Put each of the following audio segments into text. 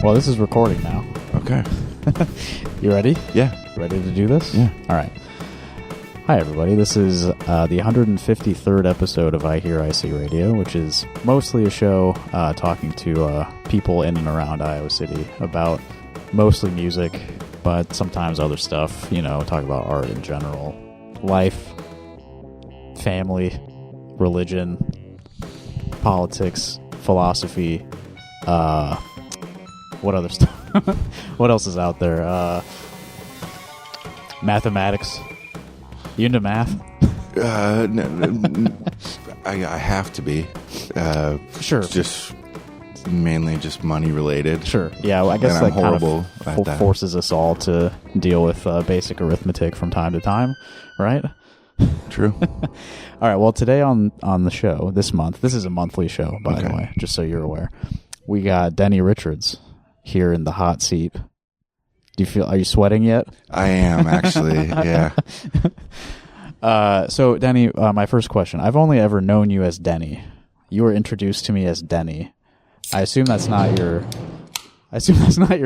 Well, this is recording now. Okay. You ready? Yeah. Ready to do this? Yeah. All right. Hi, everybody. This is the 153rd episode of iHearIC Radio, which is mostly a show talking to people in and around Iowa City about mostly music, but sometimes other stuff, you know, talk about art in general, life, family, religion, politics, philosophy, what other stuff? What else is out there? Mathematics. You into math? I have to be. Sure. Just mainly just money related. Sure. Yeah, well, I guess And that I'm kind horrible of at that. forces us all to deal with basic arithmetic from time to time, right? True. All right. Well, today on the show, this month, this is a monthly show, by the way, just so you're aware. We got Denny Richards here in the hot seat. Are you sweating yet? I am, actually. Yeah. So Denny, my first question. I've only ever known you as Denny. You were introduced to me as Denny. I assume that's not your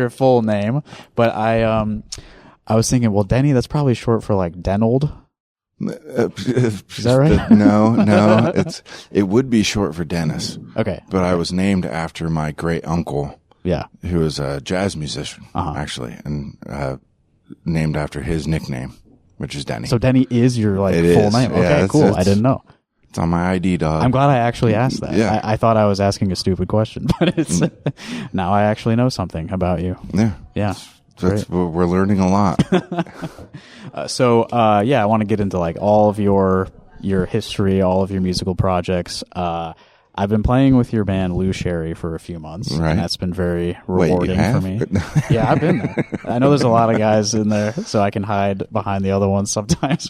full name, but I was thinking, well, Denny, that's probably short for like Denold. Is that right? No. It would be short for Dennis. Okay. But I was named after my great uncle. Yeah. Who was a jazz musician, actually, and named after his nickname, which is Denny. So Denny is your full name. Okay, yeah, cool. I didn't know. It's on my ID, dog. I'm glad I actually asked that. Yeah. I thought I was asking a stupid question, but it's now I actually know something about you. Yeah. Yeah. We're learning a lot. I want to get into like all of your history, all of your musical projects. I've been playing with your band Lou Sherry for a few months, and that's been very rewarding for me. Yeah, I've been there. I know there's a lot of guys in there, so I can hide behind the other ones sometimes.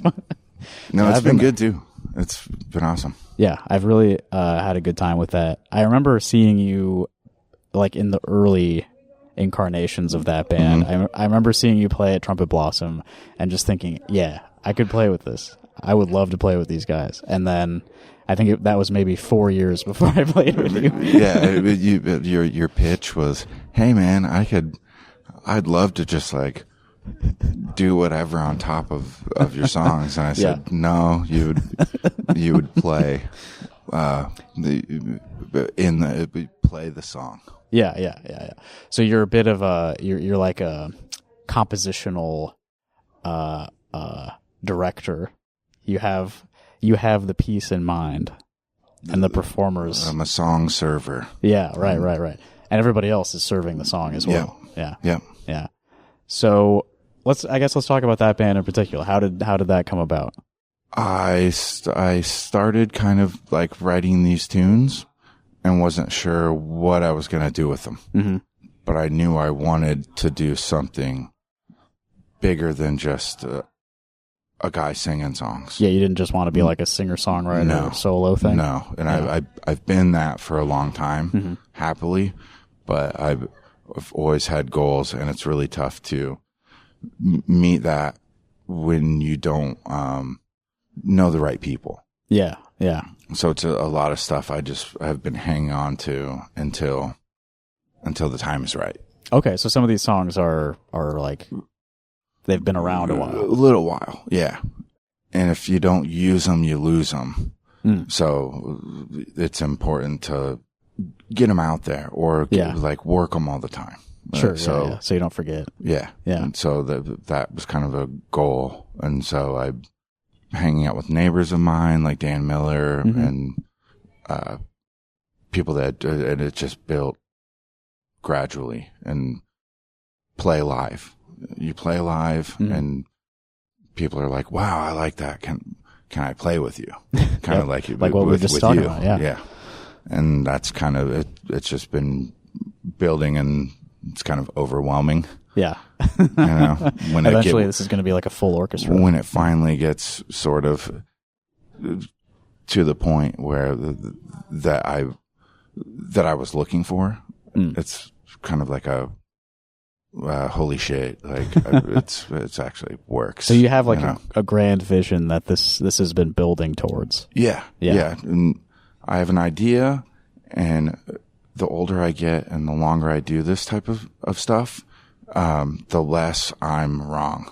No, it's been good too. It's been awesome. Yeah, I've really had a good time with that. I remember seeing you like in the early incarnations of that band. Mm-hmm. I remember seeing you play at Trumpet Blossom and just thinking, yeah, I could play with this. I would love to play with these guys. And then I think that was maybe 4 years before I played with you. Yeah, your pitch was, hey man, I'd love to just like do whatever on top of your songs. And I said, no, you would play play the song. Yeah. So you're a bit of you're like a compositional director. You have the piece in mind, and the performers. I'm a song server. Yeah, right. And everybody else is serving the song as well. Yeah. So let's talk about that band in particular. How did that come about? I started kind of like writing these tunes and wasn't sure what I was going to do with them. Mm-hmm. But I knew I wanted to do something bigger than just a guy singing songs. Yeah, you didn't just want to be like a singer-songwriter solo thing? No, and I've been that for a long time, happily, but I've always had goals, and it's really tough to meet that when you don't know the right people. Yeah. So it's a lot of stuff I just have been hanging on to until the time is right. Okay, so some of these songs are like they've been around a while. A little while, yeah. And if you don't use them, you lose them. So it's important to get them out there or like work them all the time. Sure. So you don't forget. Yeah. And so that was kind of a goal. And so I hanging out with neighbors of mine like Dan Miller and people and it just built gradually and play live. You play live and people are like, wow, I like that. Can I play with you? Kind of like what we were just talking about. Yeah. And that's kind of it. It's just been building and it's kind of overwhelming. Yeah. When eventually this is going to be like a full orchestra. When it finally gets sort of to the point where that I was looking for, it's kind of like a holy shit! Like it's actually works. So you have like a grand vision that this has been building towards. Yeah. And I have an idea, and the older I get and the longer I do this type of of stuff, the less I'm wrong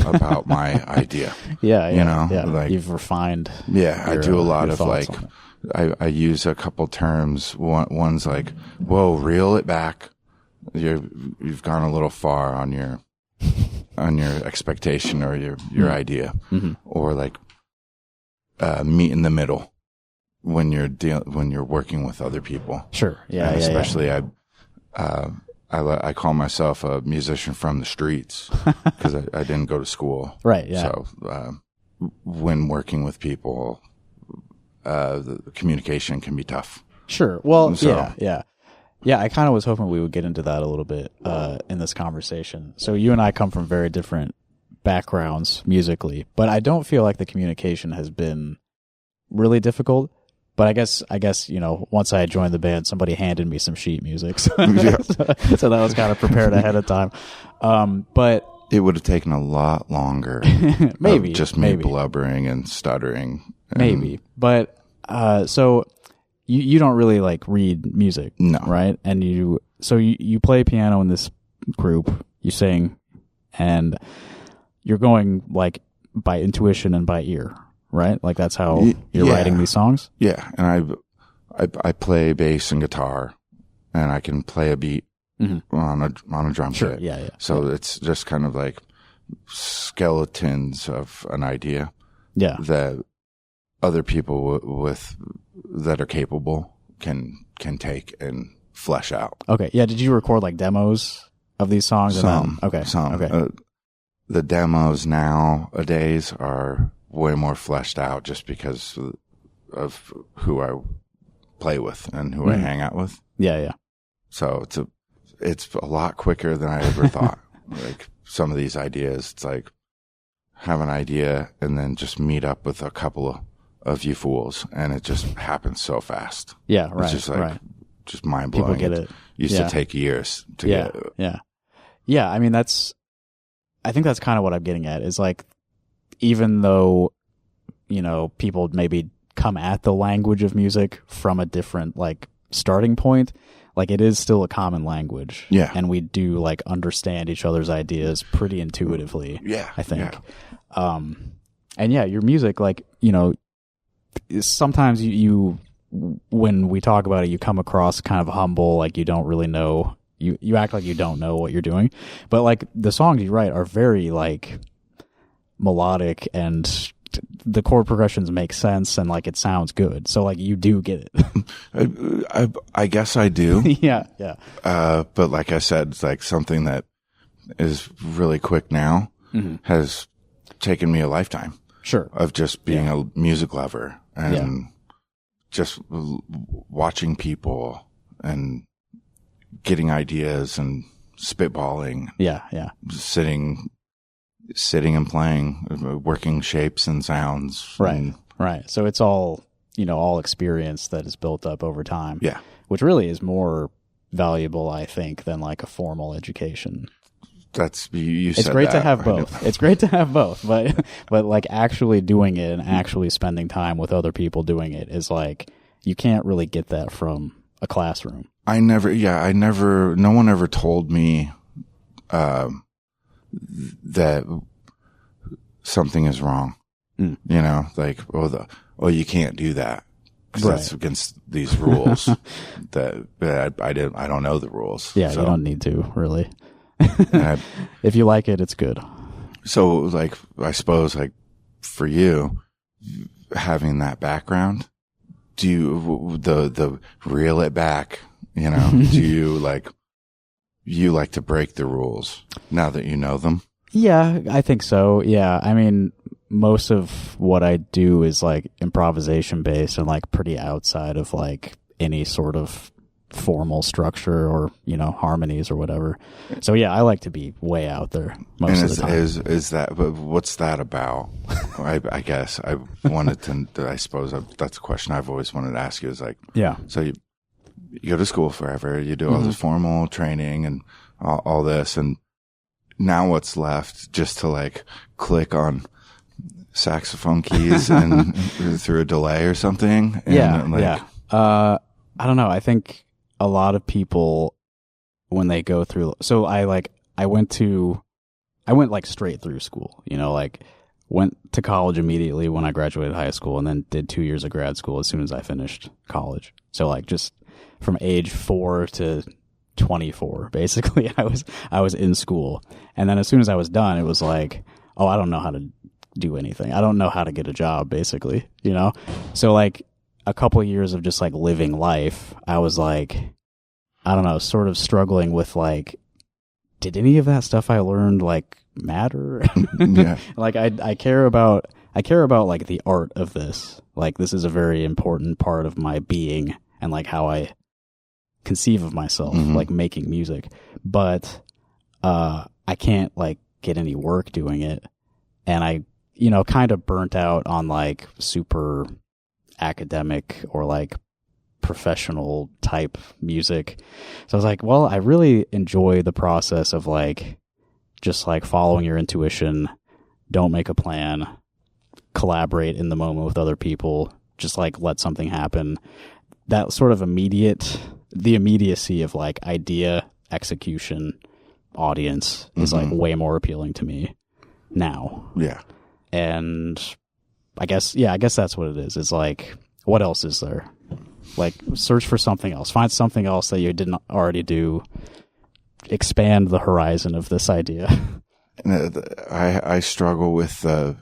about my idea. Yeah. You know, yeah. like You've refined. Yeah, I do a lot of like, I use a couple terms. One's like, whoa, reel it back. You've gone a little far on your expectation or your idea. Mm-hmm. Or like, meet in the middle when you're working with other people. Sure. Yeah. And especially I call myself a musician from the streets because I didn't go to school. Right. Yeah. So, when working with people, the communication can be tough. Sure. Well, yeah. I kind of was hoping we would get into that a little bit in this conversation. So you and I come from very different backgrounds musically, but I don't feel like the communication has been really difficult. But I guess once I joined the band, somebody handed me some sheet music, so that was kind of prepared ahead of time. But it would have taken a lot longer. Maybe just me blubbering and stuttering. Maybe, but so you don't really like read music, no, right? And you play piano in this group, you sing, and you're going like by intuition and by ear. Right? Like that's how you're writing these songs? Yeah. And I play bass and guitar and I can play a beat on a drum kit. Yeah. So it's just kind of like skeletons of an idea. Yeah. That other people that are capable can take and flesh out. Okay. Yeah. Did you record like demos of these songs? Some. Okay. The demos nowadays are way more fleshed out just because of who I play with and who I hang out with. Yeah. So it's a lot quicker than I ever thought. Like some of these ideas, it's like have an idea and then just meet up with a couple of you fools and it just happens so fast. Yeah, right. It's just like just mind blowing. People get it. Used to take years to get it. Yeah. Yeah, I mean I think that's kind of what I'm getting at is like even though, people maybe come at the language of music from a different like starting point, like it is still a common language. Yeah. And we do like understand each other's ideas pretty intuitively. Yeah. I think. Yeah. And yeah, your music, like, sometimes you when we talk about it, you come across kind of humble, like you don't really know, you act like you don't know what you're doing. But like the songs you write are very like melodic and the chord progressions make sense and like it sounds good. So like you do get it. I guess I do. Yeah. But like I said, it's like something that is really quick now has taken me a lifetime. Sure. Of just being a music lover and just watching people and getting ideas and spitballing. Yeah. Sitting and playing, working shapes and sounds. Right. So it's all, all experience that is built up over time. Yeah. Which really is more valuable, I think, than like a formal education. That's, you said it's great that. to have both. It's great to have both, but like actually doing it and actually spending time with other people doing it is like, you can't really get that from a classroom. No one ever told me, that something is wrong. Like, you can't do that because that's against these rules. I don't know the rules. Yeah, so. You don't need to really. If you like it, it's good. So, like, I suppose, like, for you, having that background, do you the reel it back? Do you like to break the rules now that you know them? Yeah, I think so. Yeah. I mean, most of what I do is like improvisation based and like pretty outside of like any sort of formal structure or, harmonies or whatever. So yeah, I like to be way out there most of the time. Is that, but what's that about? I guess I wanted to, I suppose that's a question I've always wanted to ask you is like, so you go to school forever, you do all this formal training and all this, and now what's left just to like click on saxophone keys and through a delay or something? And I don't know. I think a lot of people when they go through. So I went like straight through school, like went to college immediately when I graduated high school, and then did 2 years of grad school as soon as I finished college. So like just from age 4 to 24, basically, I was in school. And then as soon as I was done, it was like, oh, I don't know how to do anything. I don't know how to get a job, basically, So like a couple of years of just like living life, I was like, I don't know, sort of struggling with like, did any of that stuff I learned like matter? Yeah. Like I care about like the art of this. Like this is a very important part of my being and like how I conceive of myself, like making music. But I can't like get any work doing it. And I, kind of burnt out on like super academic or like professional type music. So I was like, well, I really enjoy the process of like just like following your intuition, don't make a plan, collaborate in the moment with other people, just like let something happen. That sort of the immediacy of like idea, execution, audience is like way more appealing to me now. Yeah. And I guess that's what it is. It's like, what else is there? Like, search for something else. Find something else that you didn't already do. Expand the horizon of this idea. I struggle with the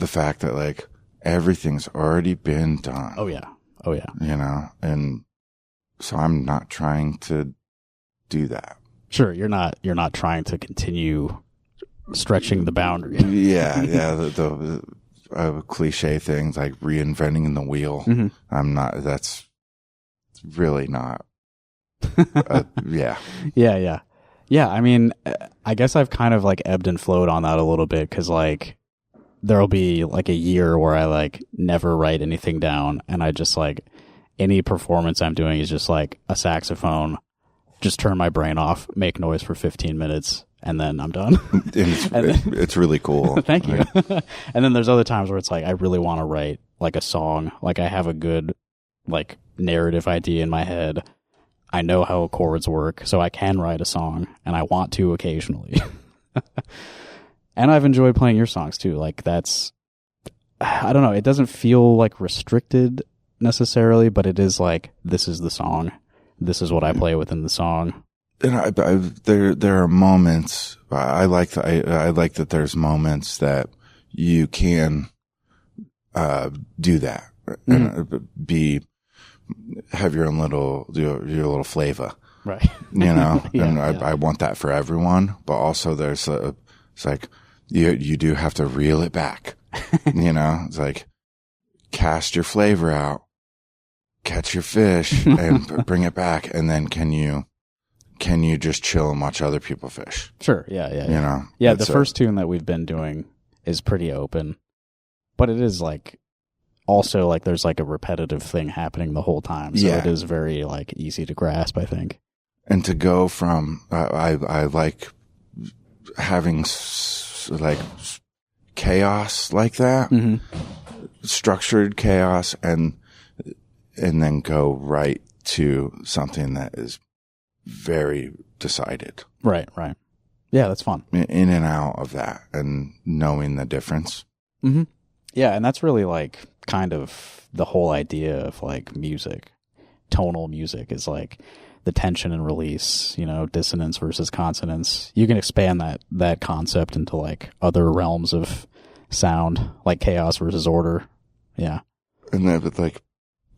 fact that like everything's already been done. Oh yeah. And so I'm not trying to do that. Sure, you're not trying to continue stretching the boundary. Yeah. The cliche things like reinventing the wheel. I'm not. That's really not. Yeah. Yeah. I mean, I guess I've kind of like ebbed and flowed on that a little bit because like there'll be like a year where I like never write anything down, and I just like any performance I'm doing is just like a saxophone. Just turn my brain off, make noise for 15 minutes, and then I'm done. It's really cool. Thank you. And then there's other times where it's like I really want to write like a song. Like I have a good like narrative idea in my head. I know how chords work, so I can write a song, and I want to occasionally. And I've enjoyed playing your songs too. Like that's, I don't know, it doesn't feel like restricted necessarily, but it is like, this is the song. This is what I play within the song. And there are moments. I like that there's moments that you can do that and have your own little your little flavor, right? And I want that for everyone. But also, it's like you do have to reel it back. It's like cast your flavor out. Catch your fish and bring it back, and then can you just chill and watch other people fish? Sure, yeah. The first tune that we've been doing is pretty open, but it is like also like there's like a repetitive thing happening the whole time, so it is very like easy to grasp, I think. And to go from I like having like chaos like that, structured chaos, and then go right to something that is very decided. Right. Yeah, that's fun. In and out of that and knowing the difference. Yeah, and that's really like kind of the whole idea of like music. Tonal music is like the tension and release, dissonance versus consonance. You can expand that concept into like other realms of sound, like chaos versus order. Yeah. And then with like,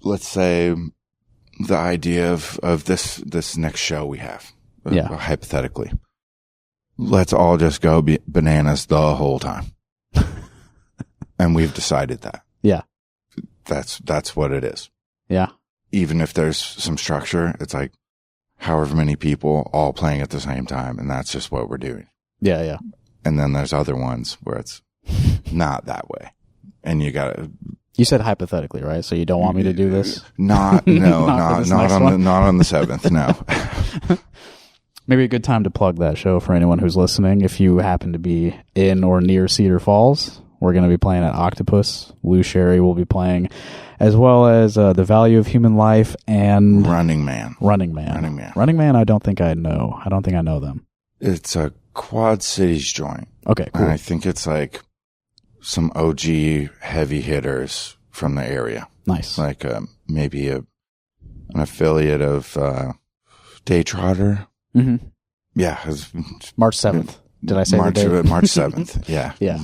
let's say the idea of this next show we have, hypothetically, let's all just go bananas the whole time. And we've decided that. Yeah. That's what it is. Yeah. Even if there's some structure, it's like however many people all playing at the same time. And that's just what we're doing. Yeah. And then there's other ones where it's not that way. And you gotta, you said hypothetically, right? So you don't want me to do this? Not on the 7th. No. Maybe a good time to plug that show for anyone who's listening. If you happen to be in or near Cedar Falls, We're going to be playing at Octopus. Lou Sherry will be playing, as well as The Value of Human Life and Running Man. Running Man, I don't think I know. I don't think I know them. It's a Quad Cities joint. Okay, cool. And I think it's like some OG heavy hitters from the area. Nice. Like maybe an affiliate of Day Trotter. Mm-hmm. Yeah. March 7th. Did I say March, the date? March 7th. Yeah. Yeah.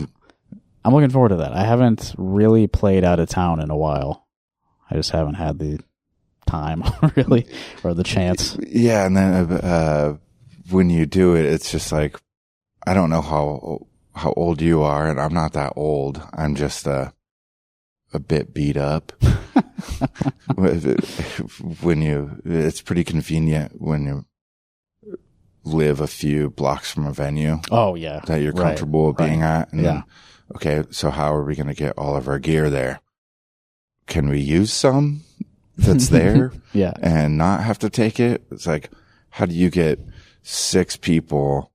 I'm looking forward to that. I haven't really played out of town in a while. I just haven't had the time, really, or the chance. Yeah, and then when you do it, it's just like, I don't know how old you are, and I'm not that old. I'm just a bit beat up. It's pretty convenient when you live a few blocks from a venue. Oh, yeah. That you're comfortable being at. And yeah. Okay, so how are we going to get all of our gear there? Can we use some that's there? Yeah. And not have to take it? It's like, how do you get 6 people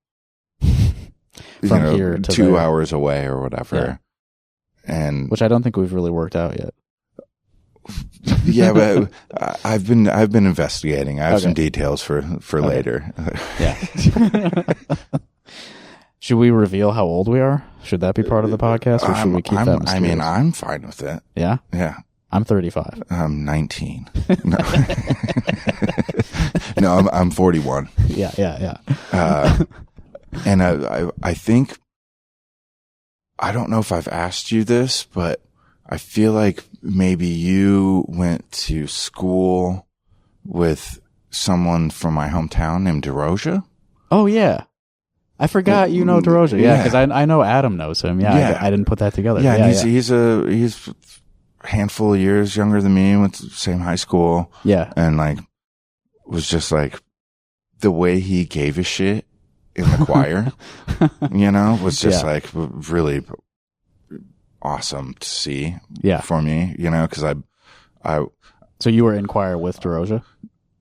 from here to 2 there. hours away or whatever? Yeah. And which I don't think we've really worked out yet. Yeah, but I've been investigating. I have some details for later. Yeah. Should we reveal how old we are? Should that be part of the podcast, or should we keep that mysterious? I mean, I'm fine with it. Yeah? Yeah. I'm 35. I'm 19. No, no, I'm 41. Yeah. And I think, I don't know if I've asked you this, but I feel like maybe you went to school with someone from my hometown named DeRosia. Oh, yeah. I forgot you know DeRosia. Yeah, because I know Adam knows him. Yeah. I didn't put that together. Yeah, he's a handful of years younger than me, went to the same high school. Yeah. And like, was just like, the way he gave a shit in the choir, was just like really awesome to see. Yeah. For me, because I. So you were in choir with DeRosia,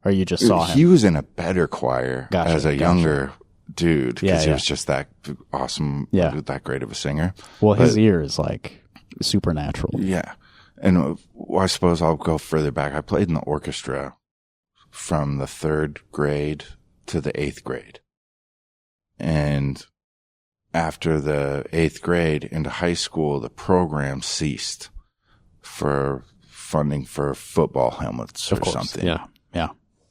or you just saw him? He was in a better choir as a younger dude, because he was just that awesome, that great of a singer. Well, his ear is like supernatural. Yeah. And I suppose I'll go further back. I played in the orchestra from the 3rd grade to the 8th grade. And after the 8th grade into high school, the program ceased for funding for football helmets or something. Yeah.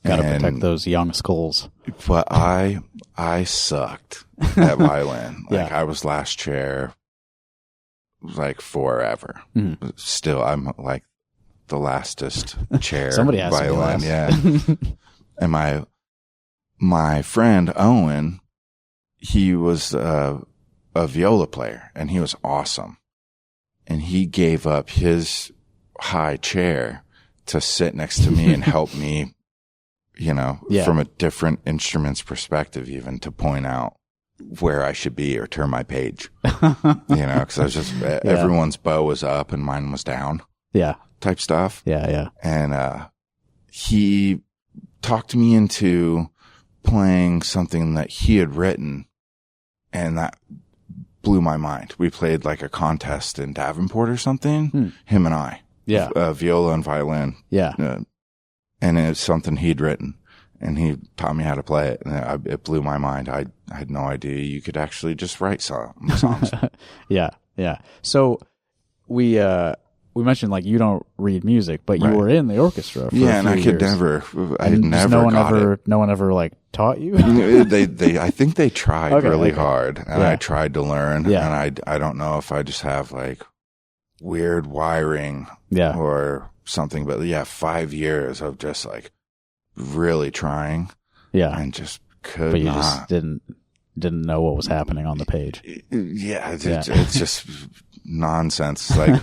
Got to protect those young skulls. But I sucked at violin. Like I was last chair like forever. Mm-hmm. Still, I'm like the lastest chair. Somebody has violin. To be last. Yeah. And my friend Owen, he was a viola player, and he was awesome. And he gave up his high chair to sit next to me and help me, from a different instrument's perspective, even to point out where I should be or turn my page, because I was just, everyone's bow was up and mine was down. Yeah. Type stuff. Yeah. And, he talked me into playing something that he had written, and that blew my mind. We played like a contest in Davenport or something, him and I. Yeah. Viola and violin. Yeah. And it's something he'd written, and he taught me how to play it, and it blew my mind. I had no idea you could actually just write songs. Yeah. So we mentioned like you don't read music, but you were in the orchestra for a few and I could years. I never got it. No one ever like taught you? I think they tried really hard, and I tried to learn, and I don't know if I just have like weird wiring or something, but 5 years of just like really trying, and just could but you not. Just didn't know what was happening on the page. It's just nonsense, like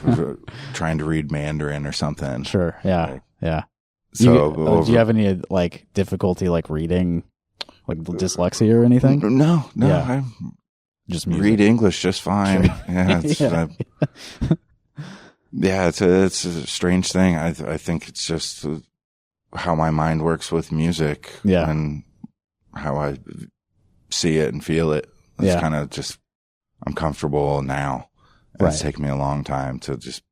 trying to read Mandarin or something. Sure. Yeah. So do you have any like difficulty like reading, like dyslexia or anything? No. I just music. read English just fine. Sure. It's a strange thing. I think it's just how my mind works with music, and how I see it and feel it. It's kind of just, I'm comfortable now, It's taken me a long time to just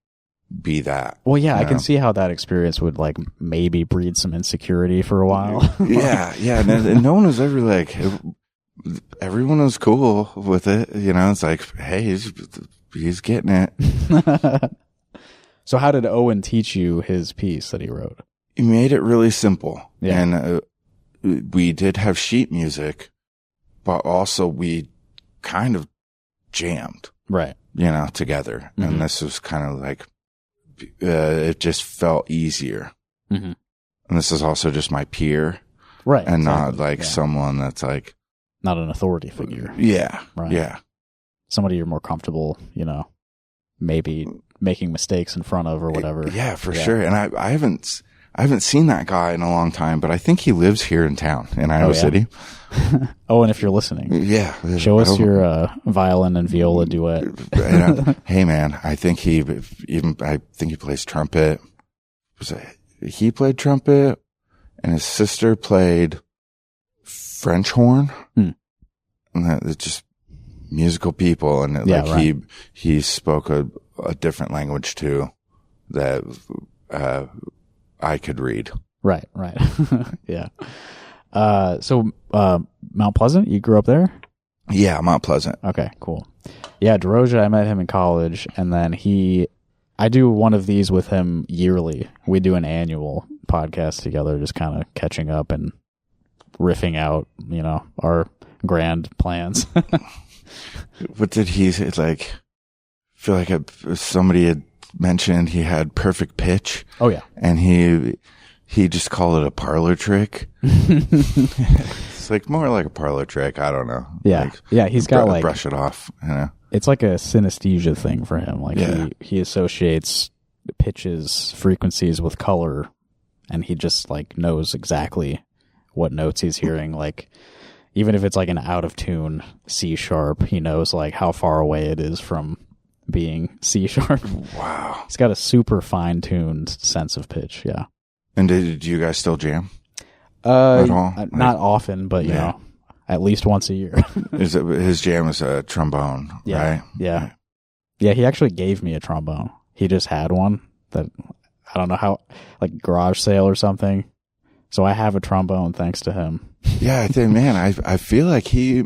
be that. Well, yeah, I can see how that experience would like maybe breed some insecurity for a while. Yeah. And no one was ever like, everyone was cool with it. You know, it's like, hey, he's getting it. So how did Owen teach you his piece that he wrote? He made it really simple. Yeah. And we did have sheet music, but also we kind of jammed. Right. You know, together. Mm-hmm. And this was kind of like, it just felt easier. Mm-hmm. And this is also just my peer. Right. And not like someone that's like. Not an authority figure. Yeah. Right. Yeah. Somebody you're more comfortable, you know, maybe making mistakes in front of or whatever. Yeah, for sure. And I haven't seen that guy in a long time, but I think he lives here in town in Iowa City. Oh, and if you're listening, show us your violin and viola duet. Hey, man, I think he plays trumpet. He played trumpet, and his sister played French horn. And it's just musical people, and he spoke a different language too that I could read. Right. Yeah. So Mount Pleasant, you grew up there? Yeah, Mount Pleasant. Okay, cool. Yeah, DeRoja, I met him in college, and then I do one of these with him yearly. We do an annual podcast together, just kind of catching up and riffing out, you know, our grand plans. What did he say? Like, I feel like somebody had mentioned he had perfect pitch. Oh, yeah. And he just called it a parlor trick. It's like more like a parlor trick. I don't know. Yeah. Like, he's got like. Brush it off. You know? It's like a synesthesia thing for him. Like he associates pitches, frequencies with color, and he just like knows exactly what notes he's hearing. Like, even if it's like an out of tune C sharp, he knows like how far away it is from being C sharp. Wow. He's got a super fine tuned sense of pitch. Yeah. And did you guys still jam? At all? Not often, but you know, at least once a year. His jam is a trombone, right? Yeah. Yeah, he actually gave me a trombone. He just had one that, I don't know how, like garage sale or something. So I have a trombone thanks to him. Yeah, I think, man, I feel like he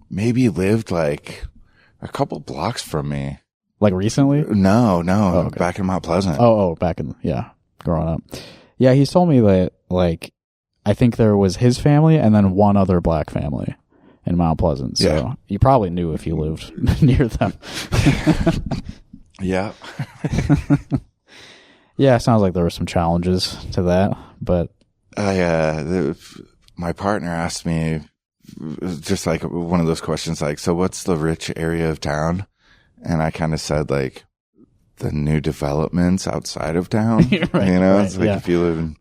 maybe lived like a couple blocks from me. Like recently? No, okay. Back in Mount Pleasant. Oh, growing up. Yeah, he's told me that, like, I think there was his family and then one other black family in Mount Pleasant. So you probably knew if you lived near them. Yeah. Yeah, it sounds like there were some challenges to that, but. My partner asked me just like one of those questions, like, so what's the rich area of town? And I kind of said like the new developments outside of town. Right, you know, it's like if you live in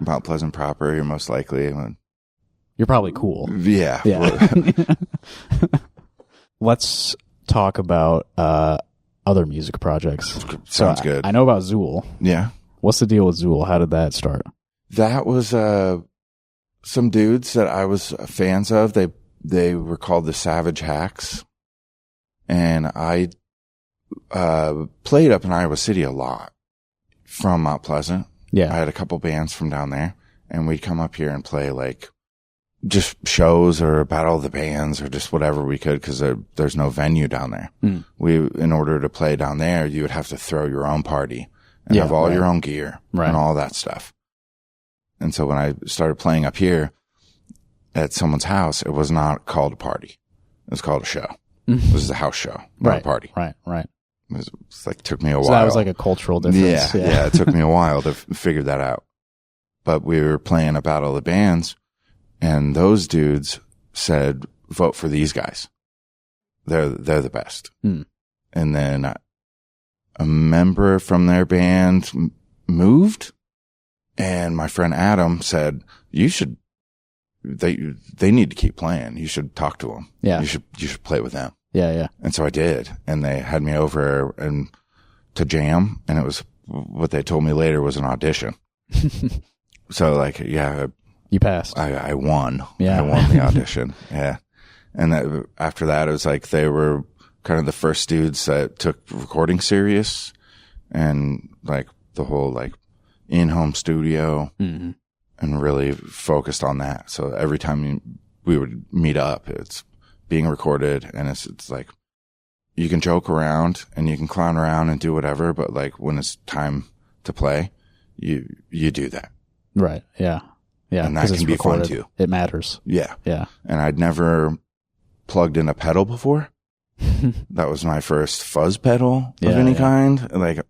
Mount Pleasant proper, you're most likely. You're probably cool. Yeah. Let's talk about other music projects. Sounds good. I know about ZUUL. Yeah. What's the deal with ZUUL? How did that start? That was some dudes that I was fans of. They were called the Savage Hacks, and I played up in Iowa City a lot from Mount Pleasant. Yeah, I had a couple bands from down there, and we'd come up here and play like just shows or battle of the bands or just whatever we could because there's no venue down there. In order to play down there, you would have to throw your own party and have all your own gear and all that stuff. And so when I started playing up here at someone's house, it was not called a party. It was called a show. This is a house show, not a party. Right. It took me a while. So that was like a cultural difference. Yeah. It took me a while to figure that out. But we were playing a battle of the bands, and those dudes said, vote for these guys. They're the best. And then a member from their band moved. And my friend Adam said, they need to keep playing. You should talk to them. Yeah. You should play with them. Yeah. And so I did. And they had me over to jam. And it was what they told me later was an audition. So like, you passed. I won. Yeah. I won the audition. Yeah. And after that, it was like they were kind of the first dudes that took recording serious and like the whole like in-home studio and really focused on that. So every time we would meet up, it's being recorded, and it's like you can joke around and you can clown around and do whatever, but like when it's time to play, you do that. Right. Yeah. Yeah. And that can be fun too. It matters. Yeah. Yeah. And I'd never plugged in a pedal before. That was my first fuzz pedal of any kind. Like,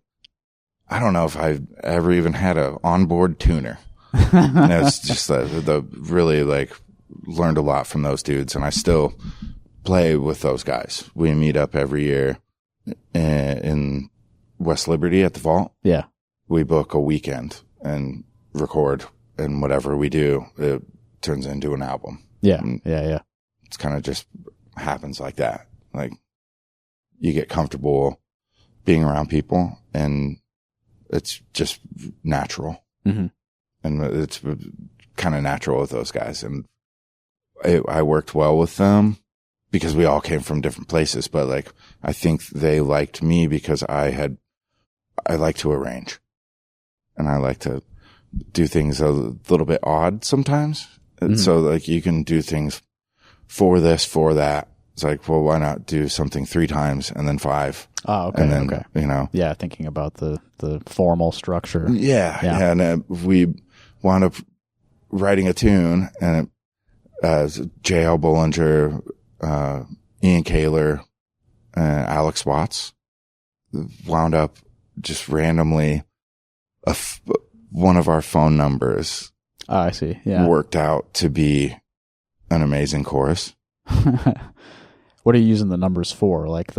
I don't know if I've ever even had a onboard tuner. And it's just the really like learned a lot from those dudes, and I still play with those guys. We meet up every year in West Liberty at the Vault. Yeah. We book a weekend and record, and whatever we do, it turns into an album. Yeah. And yeah. it's kind of just happens like that. Like you get comfortable being around people, and it's just natural. And it's kind of natural with those guys. And I worked well with them because we all came from different places, but like, I think they liked me because I like to arrange, and I like to do things a little bit odd sometimes. So like you can do things for this, for that. It's like, well, why not do something 3 times and then 5? Oh, okay. And then, you know. Yeah. Thinking about the formal structure. Yeah. And we wound up writing a tune, and J.L. Bollinger, Ian Kaler, Alex Watts wound up just randomly one of our phone numbers. Oh, I see. Yeah. Worked out to be an amazing chorus. What are you using the numbers for? Like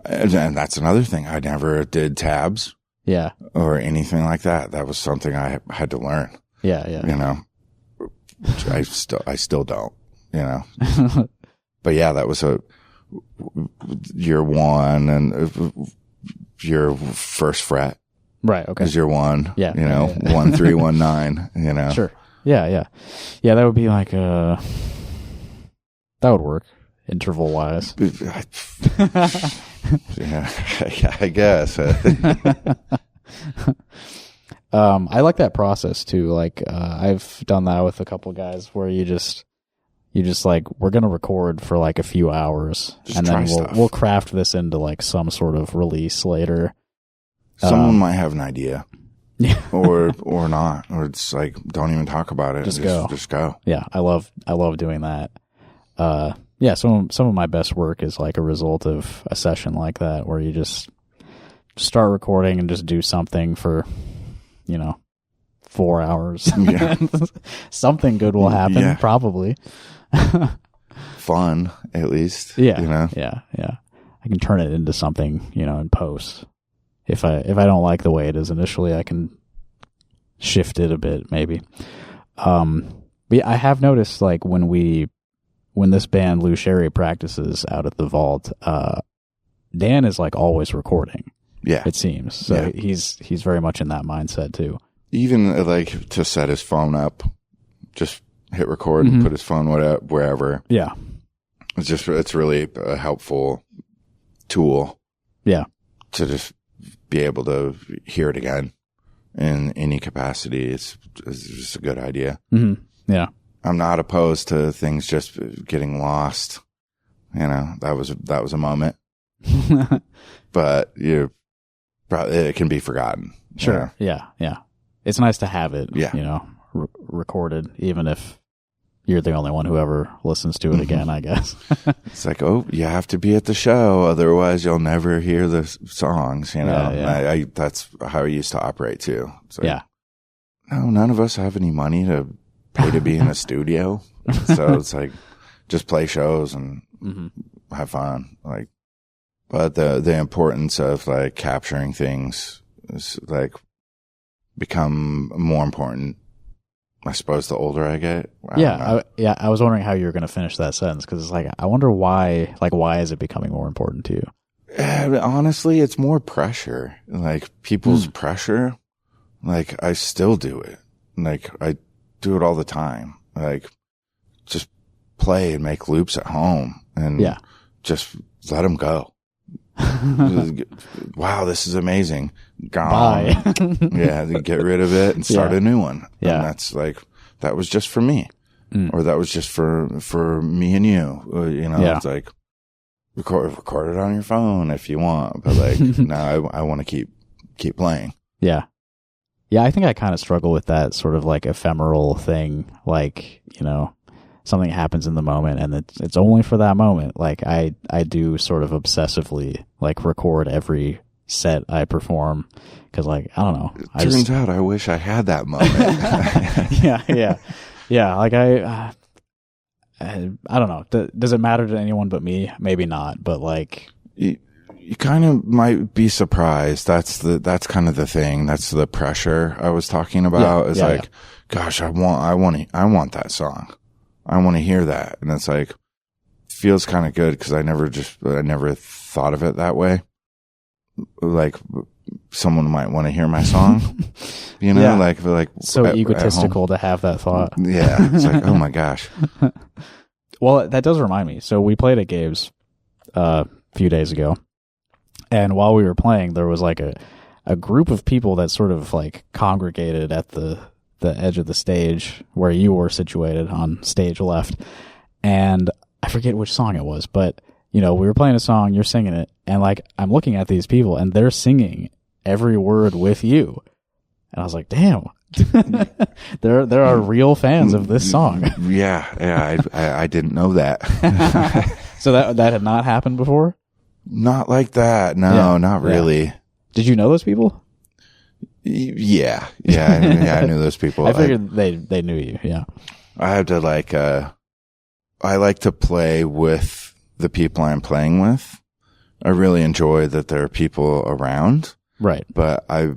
and that's another thing. I never did tabs. Yeah. Or anything like that. That was something I had to learn. Yeah. You know, I still don't, you know, but yeah, that was year 1 and your first fret. Right. Okay. Is year 1. Yeah. You know, 1319, you know. Sure. Yeah. Yeah. That would be like, that would work interval wise. Yeah, I guess. I like that process too. Like, I've done that with a couple guys where you just like, we're going to record for like a few hours, and then we'll craft this into like some sort of release later. Someone might have an idea. Yeah. or not, or it's like, don't even talk about it. Just go. Yeah. I love doing that. Yeah, some of my best work is like a result of a session like that, where you just start recording and just do something for, 4 hours. Yeah. Something good will happen, probably. Fun, at least. Yeah, yeah. I can turn it into something, in post. If I don't like the way it is initially, I can shift it a bit, maybe. But yeah, I have noticed, like, when this band Lou Sherry practices out at the Vault, Dan is like always recording. Yeah, it seems. So he's very much in that mindset too. Even like to set his phone up, just hit record and put his phone wherever. Yeah, it's really a helpful tool. Yeah, to just be able to hear it again in any capacity. It's just a good idea. Yeah. I'm not opposed to things just getting lost. That was a moment, but it can be forgotten. Sure. Yeah. It's nice to have it, recorded, even if you're the only one who ever listens to it again, I guess. It's like, oh, you have to be at the show, otherwise you'll never hear the songs. Yeah. That's how I used to operate too. Yeah. No, none of us have any money to pay to be in a studio, so it's like just play shows and have fun. Like, but the importance of like capturing things is like become more important, I suppose, the older I get. I was wondering how you were going to finish that sentence, because it's like, I wonder why is it becoming more important to you? Honestly, it's more pressure, like people's pressure. Like, I still do it. Like, I do it all the time. Like, just play and make loops at home and just let them go. wow, this is amazing. Gone. Bye. Yeah, get rid of it and start a new one. Yeah. And that's like, that was just for me. Or that was just for me and you. It's like, record it on your phone if you want. But like, no, I want to keep playing. Yeah. Yeah, I think I kind of struggle with that sort of like ephemeral thing. Like, something happens in the moment and it's only for that moment. Like I do sort of obsessively like record every set I perform because like, I don't know. Turns out I wish I had that moment. Yeah. Like I don't know. Does it matter to anyone but me? Maybe not, but like you kind of might be surprised. That's kind of the thing. That's the pressure I was talking about. Gosh, I want that song. I want to hear that. And it's like, feels kind of good because I never thought of it that way. Like someone might want to hear my song, like so egotistical to have that thought. Yeah. It's like, oh my gosh. Well, that does remind me. So we played at GABE'S a few days ago. And while we were playing, there was like a group of people that sort of like congregated at the edge of the stage where you were situated on stage left. And I forget which song it was, but we were playing a song, you're singing it, and like I'm looking at these people and they're singing every word with you. And I was like, damn. there are real fans of this song. Yeah, I didn't know that. So that had not happened before? Not like that. No, not really. Yeah. Did you know those people? Yeah, I knew those people. I figured they knew you. Yeah, I had to like. I like to play with the people I'm playing with. I really enjoy that there are people around. Right, but I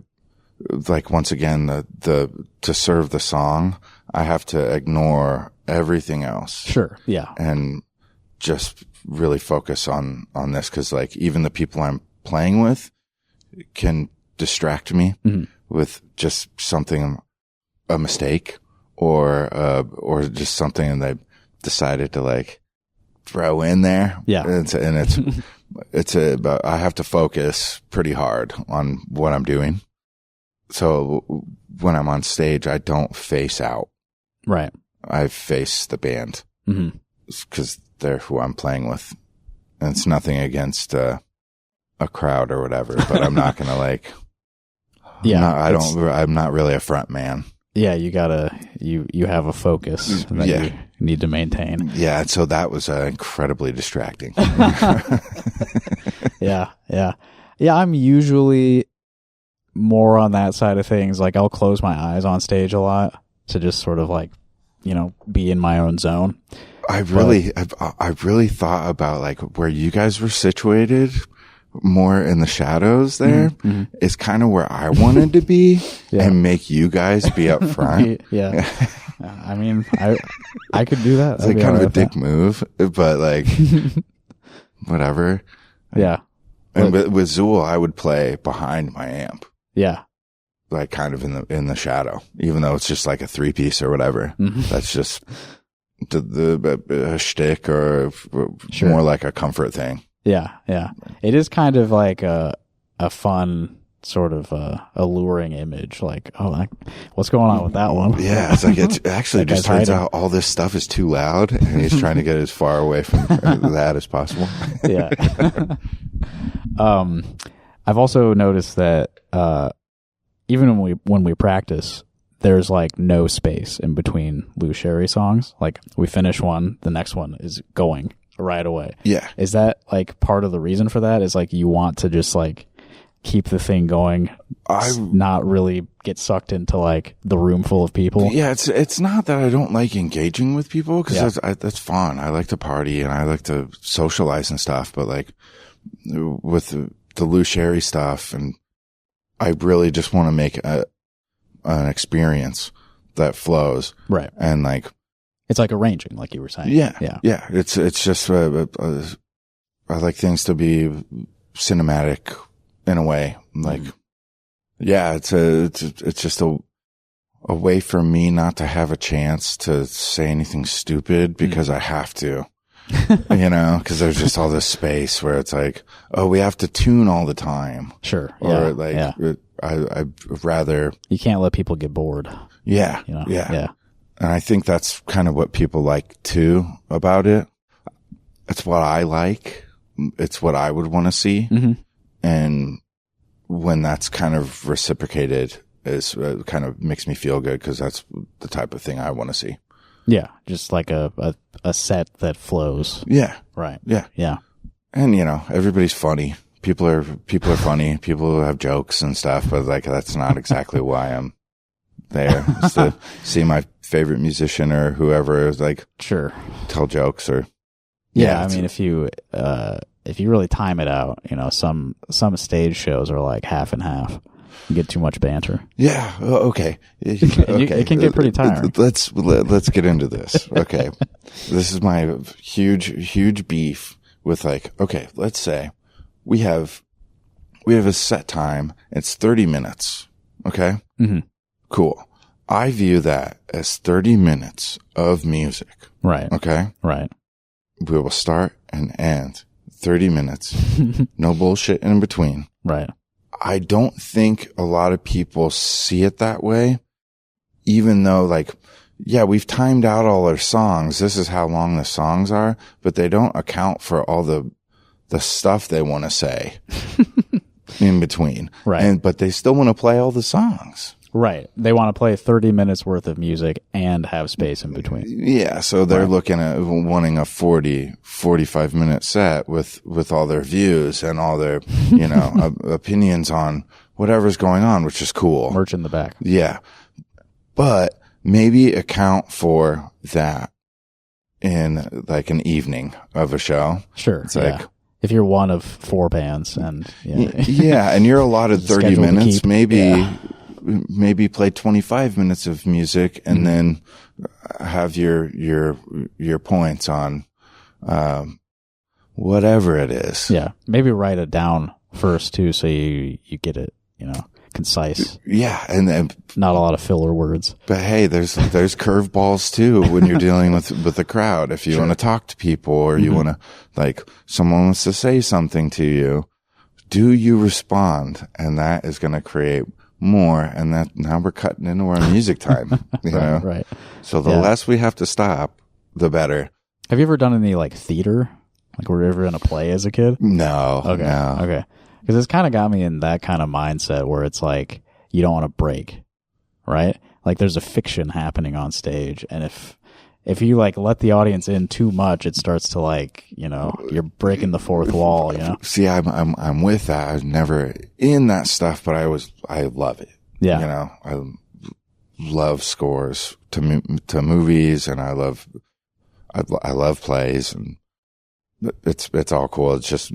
like once again to serve the song, I have to ignore everything else. Sure, yeah, and just really focus on this because like even the people I'm playing with can distract me with just something, a mistake or just something they decided to like throw in there. Yeah. And but I have to focus pretty hard on what I'm doing. So when I'm on stage, I don't face out. Right. I face the band because they're who I'm playing with. And it's nothing against a crowd or whatever, but I'm not going to like, I'm not really a front man. Yeah. You have a focus that you need to maintain. Yeah. So that was incredibly distracting. Yeah. I'm usually more on that side of things. Like I'll close my eyes on stage a lot to just sort of like, be in my own zone. I really thought about like where you guys were situated more in the shadows there is kind of where I wanted to be and make you guys be up front. Yeah. I mean, I could do that. It's like kind of a dick move, but like whatever. Yeah. And with ZUUL, I would play behind my amp. Yeah. Like kind of in the shadow, even though it's just like a 3-piece or whatever. That's just the shtick or more like a comfort thing. Yeah. It is kind of like a fun sort of alluring image. Like, what's going on with that one? Yeah, it's like it actually just turns out all this stuff is too loud, and he's trying to get as far away from that as possible. Yeah. I've also noticed that even when we practice, there's like no space in between Lou Sherry songs. Like we finish one, the next one is going right away. Yeah. Is that like part of the reason for that? Is like you want to just like keep the thing going, not really get sucked into like the room full of people? Yeah, it's not that I don't like engaging with people because that's fun. I like to party and I like to socialize and stuff, but like with the Lou Sherry stuff, and I really just want to make an experience that flows. Right. And like, it's like arranging, like you were saying. Yeah. It's just, I like things to be cinematic in a way. Like, it's just a way for me not to have a chance to say anything stupid because I have to. you know, because there's just all this space where it's like, oh, we have to tune all the time. Sure. Or I'd rather. You can't let people get bored. Yeah. You know? Yeah. And I think that's kind of what people like too about it. It's what I like. It's what I would want to see. Mm-hmm. And when that's kind of reciprocated, is kind of makes me feel good because that's the type of thing I want to see. Yeah, just like a set that flows. Yeah. Right. Yeah. Yeah. And you know, everybody's funny. People are funny. People have jokes and stuff, but like that's not exactly why I'm there. Is to see my favorite musician or whoever is like tell jokes or I mean if you really time it out, you know, some stage shows are like half and half. You get too much banter. Yeah. Okay. It can get pretty tiring. Let's get into this. Okay. This is my huge beef with like, okay, let's say we have a set time. It's 30 minutes. Okay. Mm-hmm. Cool. I view that as 30 minutes of music. Right. Okay. Right. We will start and end 30 minutes. No bullshit in between. Right. I don't think a lot of people see it that way, even though like, yeah, we've timed out all our songs. This is how long the songs are, but they don't account for all the stuff they want to say in between. Right. But they still want to play all the songs. Right. They want to play 30 minutes worth of music and have space in between. Yeah. So they're looking at wanting a 45 minute set with all their views and all their, you know, opinions on whatever's going on, which is cool. Merch in the back. Yeah. But maybe account for that in like an evening of a show. Sure. It's like, if you're one of 4 bands and and you're allotted 30 minutes, maybe play 25 minutes of music and then have your points on whatever it is. Yeah. Maybe write it down first too so you get it, you know, concise. Yeah, and then not a lot of filler words. But hey, there's curveballs too when you're dealing with the crowd. If you want to talk to people or you want to like someone wants to say something to you, do you respond? And that is going to create more, and that now we're cutting into our music time. You know? Right. So the less we have to stop, the better. Have you ever done any like theater? Like were you ever in a play as a kid? No. Okay. No. Okay. Because it's kind of got me in that kind of mindset where it's like you don't want to break, right? Like there's a fiction happening on stage, and if you like let the audience in too much, it starts to like, you know, you're breaking the fourth wall, you know? See, I'm with that. I was never in that stuff, but I love it. Yeah. You know, I love scores to movies, and I love plays, and it's all cool. It's just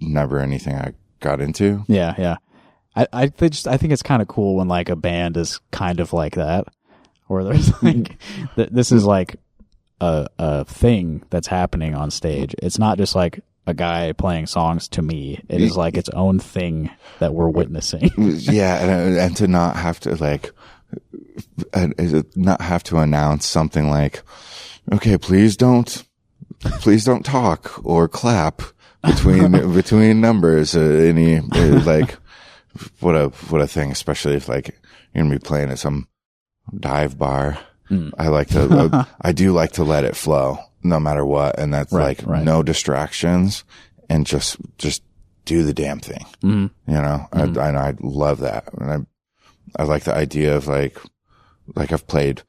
never anything I got into. Yeah. Yeah. I think it's kind of cool when like a band is kind of like that, where there's like, this is like a thing that's happening on stage. It's not just like a guy playing songs to me. It is like its own thing that we're witnessing. Yeah. And to not have to like, not have to announce something like, okay, please don't talk or clap between numbers. Any like, what a thing, especially if like you're gonna be playing at some dive bar. I do like to let it flow no matter what. And that's no distractions and just do the damn thing. You know, I love that. And I like the idea of like I've played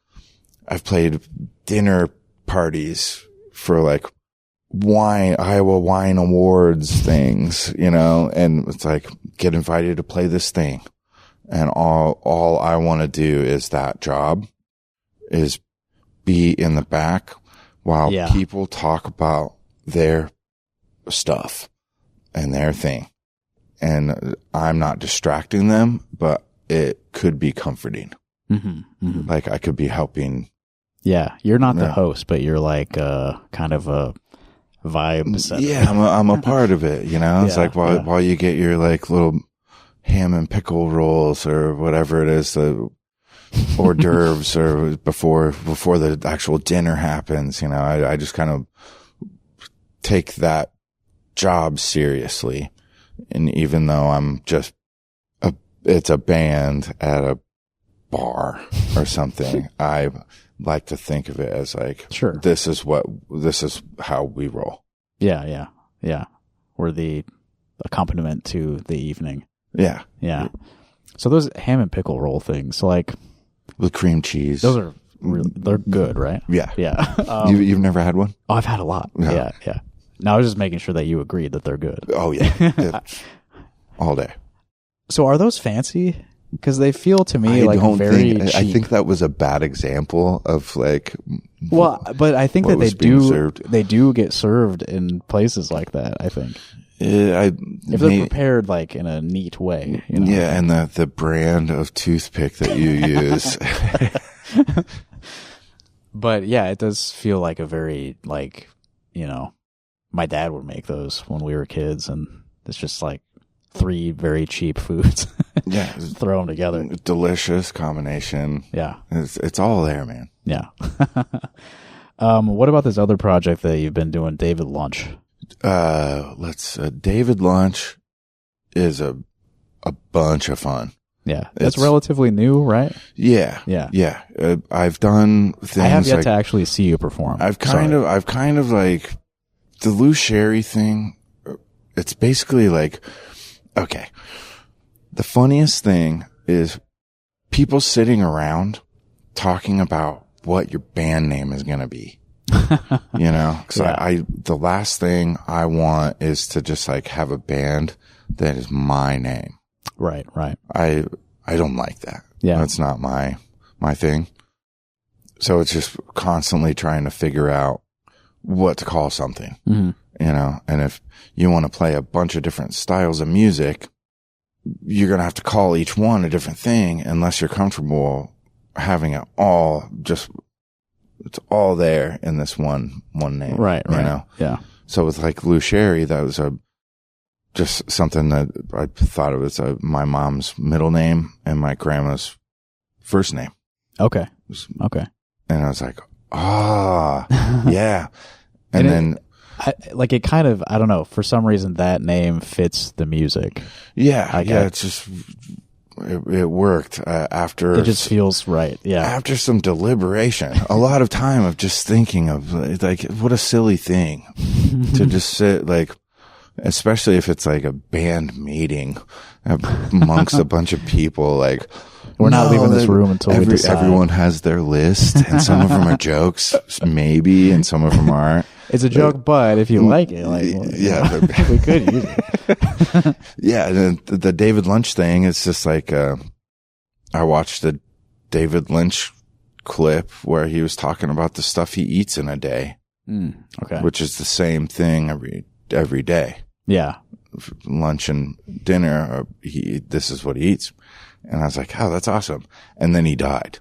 dinner parties for like Iowa Wine Awards things, you know, and it's like get invited to play this thing. And all I want to do is that job is be in the back while people talk about their stuff and their thing. And I'm not distracting them, but it could be comforting. Like I could be helping. Yeah. You're not the host, but you're like kind of a vibe setter. Yeah. I'm a part of it, you know, it's like while you get your like little ham and pickle rolls or whatever it is, the hors d'oeuvres, or before the actual dinner happens, you know, I just kind of take that job seriously. And even though it's a band at a bar or something, I like to think of it as like, sure, this is how we roll. Yeah. We're the accompaniment to the evening. Yeah. So those ham and pickle roll things, like with cream cheese, those are they're good, right? Yeah. You've never had one? Oh, I've had a lot. Yeah. Now I was just making sure that you agreed that they're good. Oh yeah, all day. So are those fancy? Because they feel to me very cheap. I think that was a bad example of like. Well, but I think that served. They do get served in places like that. I think if they're prepared like in a neat way. You know? Yeah, and the brand of toothpick that you use. But yeah, it does feel like a very like, you know, my dad would make those when we were kids, and it's just like 3 very cheap foods. Yeah. Throw them together. Delicious combination. Yeah. It's all there, man. Yeah. What about this other project that you've been doing, Dayvyd Lunch? Dayvyd Lunch is a bunch of fun. Yeah. That's relatively new, right? Yeah. I've done things. I have yet to actually see you perform. I've kind of like the Lou Sherry thing. It's basically like, okay. The funniest thing is people sitting around talking about what your band name is going to be. You know, because the last thing I want is to just like have a band that is my name. Right. I don't like that. Yeah. That's not my thing. So it's just constantly trying to figure out what to call something, you know, and if you want to play a bunch of different styles of music, you're going to have to call each one a different thing unless you're comfortable having it all it's all there in this one name. Right. You know? Yeah. So with like Lou Sherry, that was just something that I thought of as my mom's middle name and my grandma's first name. Okay. And I was like, yeah. And then it kind of, I don't know, for some reason that name fits the music. Yeah. It's just, it worked after. It just feels right. Yeah. After some deliberation, a lot of time of just thinking of like, what a silly thing to just sit like, especially if it's like a band meeting amongst a bunch of people, like, we're not leaving this room until we decide. Everyone has their list, and some of them are jokes, maybe, and some of them aren't. It's a joke, but if you like it, like, we could use it. Yeah, the Dayvyd Lunch thing, it's just like, I watched the Dayvyd Lunch clip where he was talking about the stuff he eats in a day. Okay. Which is the same thing every day. Yeah. Lunch and dinner, this is what he eats. And I was like, oh, that's awesome. And then he died.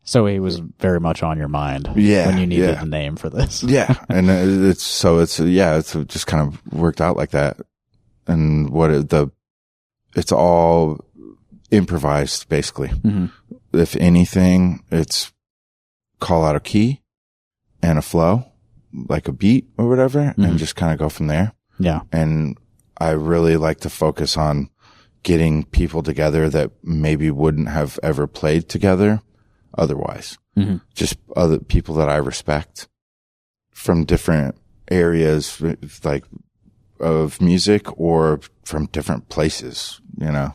So he was very much on your mind when you needed a name for this. Yeah. And it's just kind of worked out like that. And it's all improvised basically. Mm-hmm. If anything, it's call out a key and a flow, like a beat or whatever, and just kind of go from there. Yeah. And I really like to focus on getting people together that maybe wouldn't have ever played together otherwise. Just other people that I respect from different areas, like of music or from different places, you know,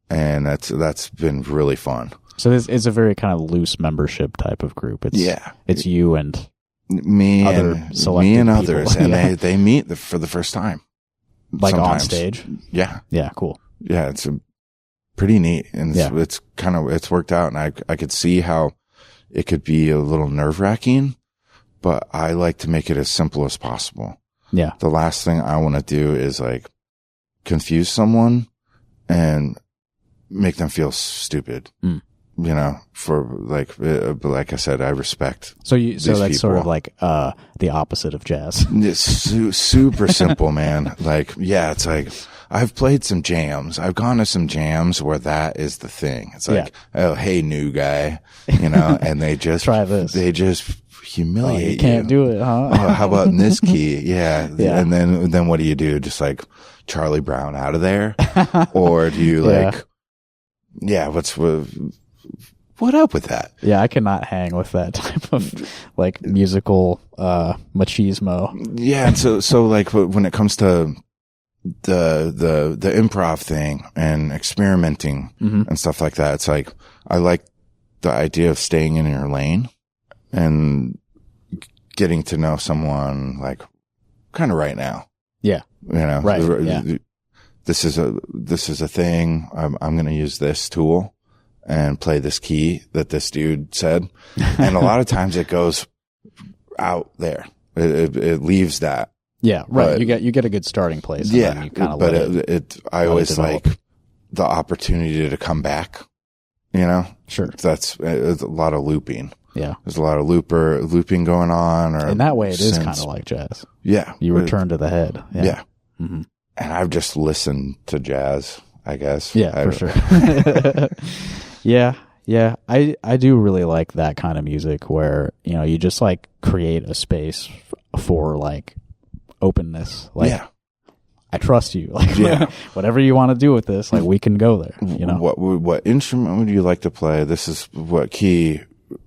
and that's been really fun. So it's a very kind of loose membership type of group. It's you and me and others, and they meet for the first time, like sometimes. On stage. Yeah, cool. Yeah, it's pretty neat, and it's worked out, and I could see how it could be a little nerve wracking, but I like to make it as simple as possible. Yeah, the last thing I want to do is like confuse someone and make them feel stupid. You know, for like I said, I respect. So that's people. Sort of like the opposite of jazz. It's super simple, man. Like, yeah, it's like I've played some jams. I've gone to some jams where that is the thing. It's like, oh, hey, new guy, you know, and they just try this. They just humiliate you can't do it, huh? Oh, how about in this key? Yeah. Yeah. And then what do you do? Just like Charlie Brown out of there? Or do you like, what up with that? Yeah, I cannot hang with that type of like musical machismo. Yeah. And so like when it comes to the improv thing and experimenting and stuff like that, it's like, I like the idea of staying in your lane and getting to know someone like kind of right now. Yeah. You know, right. Yeah. This is a thing. I'm going to use this tool and play this key that this dude said. And a lot of times it goes out there. It leaves that. Yeah. Right. But, you get a good starting place. And yeah. then you kind of But I always like the opportunity to come back, you know? Sure. It's a lot of looping. Yeah. There's a lot of looping going on. Or in that way, it is kind of like jazz. Yeah. You return to the head. Yeah. Yeah. Mm-hmm. And I've just listened to jazz, I guess. Yeah, for sure. Yeah. Yeah. I do really like that kind of music where, you know, you just like create a space for like openness. Like, yeah. I trust you. Like, yeah. Whatever you want to do with this, like we can go there, you know? What instrument would you like to play? This is what key,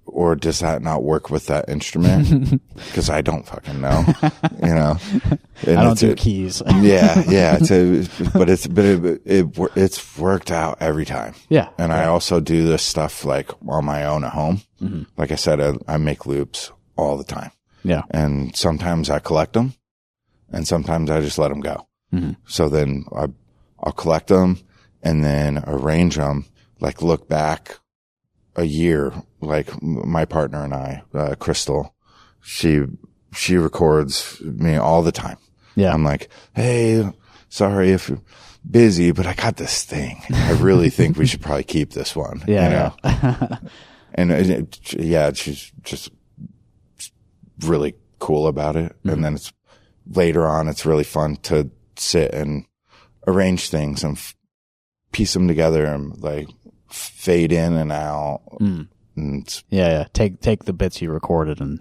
or does that not work with that instrument? Because I don't fucking know, you know. And I don't do keys. Yeah. But it's worked out every time. Yeah. And I also do this stuff like on my own at home. Mm-hmm. Like I said, I make loops all the time. Yeah. And sometimes I collect them, and sometimes I just let them go. Mm-hmm. So then I'll collect them and then arrange them, like look back a year, like my partner and I, Crystal, she records me all the time. Yeah. I'm like, hey, sorry if you're busy, but I got this thing. I really think we should probably keep this one. Yeah. You know? And she's just really cool about it. Mm-hmm. And then later on, it's really fun to sit and arrange things and piece them together and like fade in and out. And take the bits you recorded and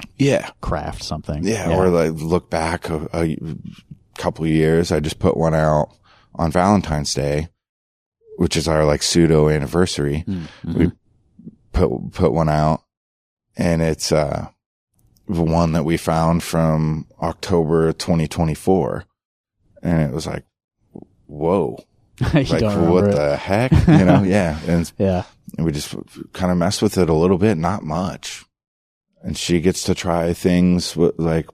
craft something. Or like look back a couple of years. I just put one out on Valentine's Day, which is our like pseudo anniversary. Mm-hmm. We put one out, and it's the one that we found from October 2024. And it was like, whoa, like what the heck, you know? Yeah. And and we just kind of mess with it a little bit, not much. And she gets to try things with, like,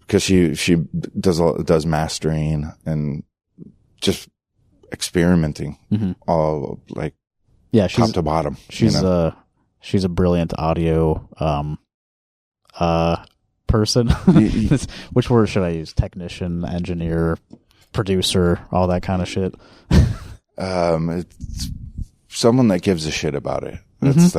cause she does mastering and just experimenting all like top to bottom. She's a brilliant audio, person. Which word should I use? Technician, engineer, producer, all that kind of shit. It's someone that gives a shit about it. That's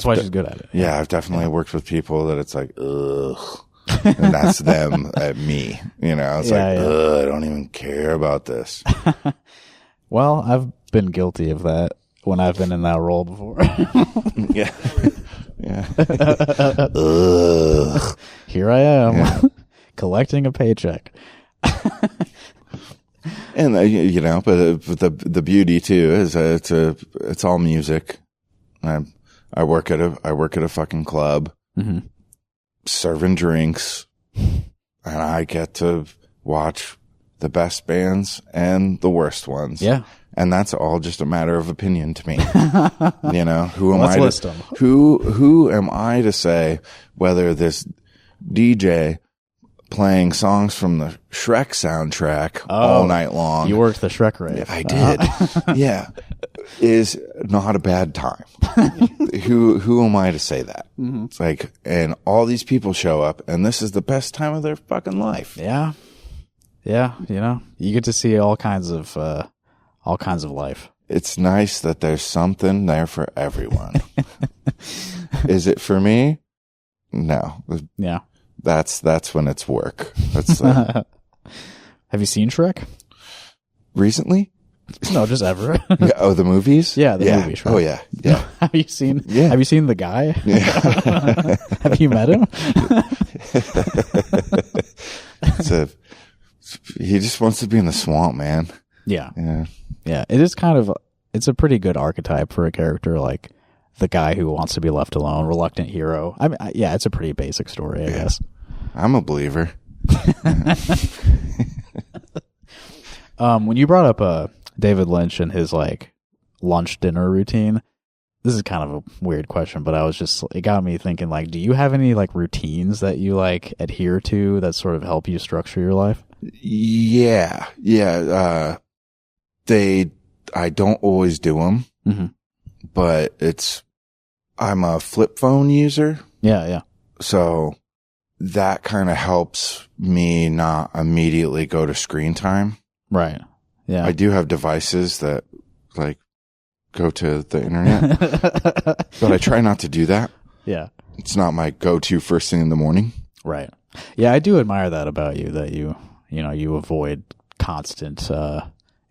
why she's good at it. Yeah, I've definitely worked with people that it's like, ugh. And that's them at me. You know, it's ugh, I don't even care about this. Well, I've been guilty of that when I've been in that role before. Yeah. Here I am, collecting a paycheck. And you know, but the beauty too is it's all music. I work at a fucking club, serving drinks, and I get to watch the best bands and the worst ones. Yeah. And that's all just a matter of opinion to me. You know, who am I to say whether this DJ playing songs from the Shrek soundtrack all night long. You worked the Shrek rave. I did. Yeah. Is not a bad time. Who am I to say that? Mm-hmm. It's like, and all these people show up and this is the best time of their fucking life. Yeah. Yeah. You know, you get to see all kinds of life. It's nice that there's something there for everyone. Is it for me? No. Yeah. That's when it's work. That's Have you seen Shrek? Recently? No, just ever. Yeah, oh, the movies? Yeah, the movies. Right? Oh, yeah. Yeah. Have you seen? Yeah. Have you seen the guy? Yeah. Have you met him? He just wants to be in the swamp, man. Yeah. Yeah. Yeah. It is kind of. It's a pretty good archetype for a character like the guy who wants to be left alone, reluctant hero. I mean, yeah, it's a pretty basic story, I guess. I'm a believer. When you brought up Dayvyd Lunch and his like lunch dinner routine, this is kind of a weird question, but it got me thinking, like, do you have any like routines that you like adhere to that sort of help you structure your life? Yeah. Yeah. I don't always do them, but I'm a flip phone user. Yeah. Yeah. So that kind of helps me not immediately go to screen time. Right. Yeah. I do have devices that like go to the internet, but I try not to do that. Yeah. It's not my go-to first thing in the morning. Right. Yeah. I do admire that about you, that you avoid constant,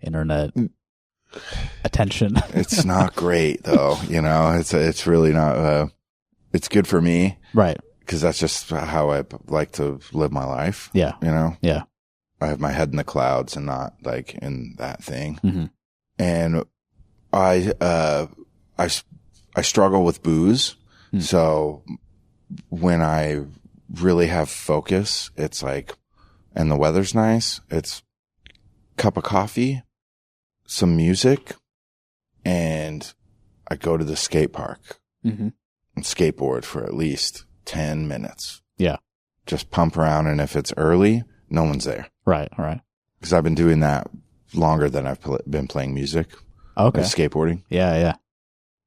internet attention. It's not great though. It's really not, it's good for me. Right. Cause that's just how I like to live my life. Yeah. Yeah. I have my head in the clouds and not like in that thing. Mm-hmm. And I struggle with booze. Mm. So when I really have focus, it's like, and the weather's nice, it's cup of coffee, some music, and I go to the skate park and skateboard for at least 10 minutes. Yeah. Just pump around. And if it's early, no one's there. Right. Right. Because I've been doing that longer than I've been playing music. Okay. Skateboarding. Yeah. Yeah.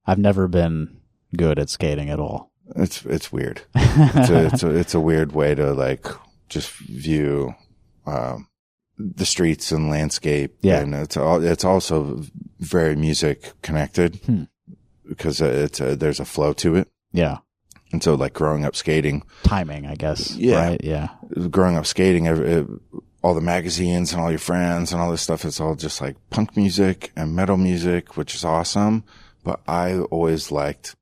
I've never been good at skating at all. It's weird. It's a weird way to like just view, the streets and landscape. Yeah. And it's also very music connected because there's a flow to it. Yeah. And so like growing up skating. Timing, I guess. Yeah. Right? Yeah. Growing up skating, all the magazines and all your friends and all this stuff, it's all just like punk music and metal music, which is awesome. But I always liked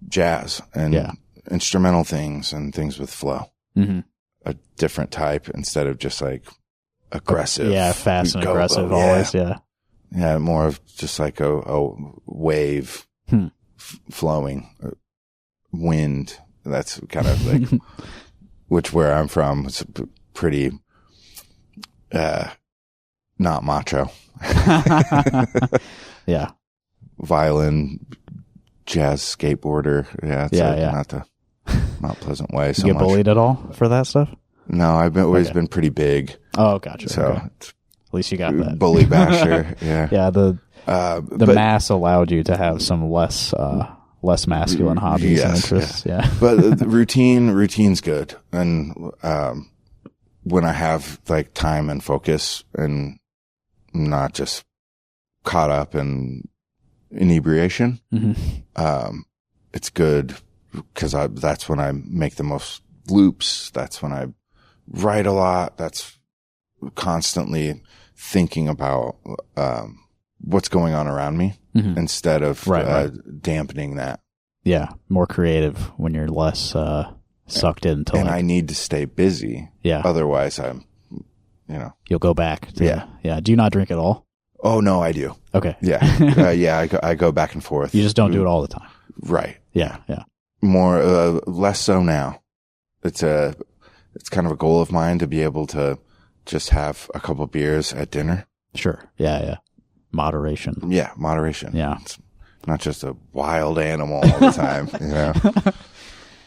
jazz and instrumental things and things with flow. Mm-hmm. A different type instead of just like aggressive. Yeah, fast and aggressive always, yeah. Yeah, more of just like a wave flowing. Wind. That's kind of like, which where I'm from, it's pretty, not macho. Yeah. Violin, jazz skateboarder. Yeah. It's not pleasant way. You get bullied at all for that stuff? No, I've always been pretty big. Oh, gotcha. So at least you got that. Bully basher. Yeah. Yeah. The mass allowed you to have some less masculine hobbies and interests. Yeah. But the routine's good. And, when I have like time and focus and not just caught up in inebriation, it's good because that's when I make the most loops. That's when I write a lot. That's constantly thinking about, what's going on around me instead of dampening that. Yeah. More creative when you're less, sucked into. And I need to stay busy. Yeah. Otherwise you'll go back. Yeah. Do you not drink at all? Oh no, I do. Okay. Yeah. I go back and forth. You just don't do it all the time. Right. Yeah. More, less so now. It's kind of a goal of mine to be able to just have a couple beers at dinner. Sure. Yeah. Moderation. Yeah. Moderation. Yeah. It's not just a wild animal all the time,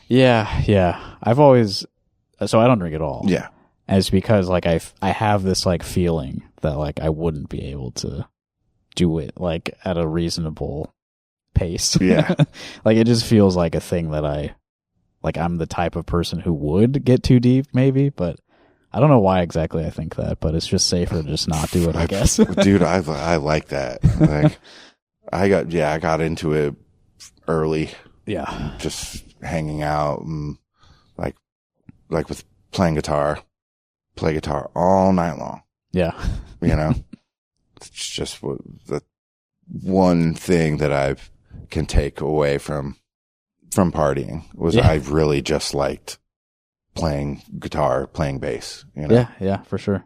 Yeah. I've always, so I don't drink at all. Yeah. And it's because like I have this like feeling that like I wouldn't be able to do it like at a reasonable pace. Yeah. Like it just feels like a thing that I'm the type of person who would get too deep maybe, but I don't know why exactly I think that, but it's just safer to just not do it, I guess. Dude, I like that. Like I got into it early. Yeah. Just hanging out and like with playing guitar, play guitar all night long. Yeah. it's just the one thing that I can take away from partying was I really just liked playing guitar, playing bass. You know? Yeah, for sure.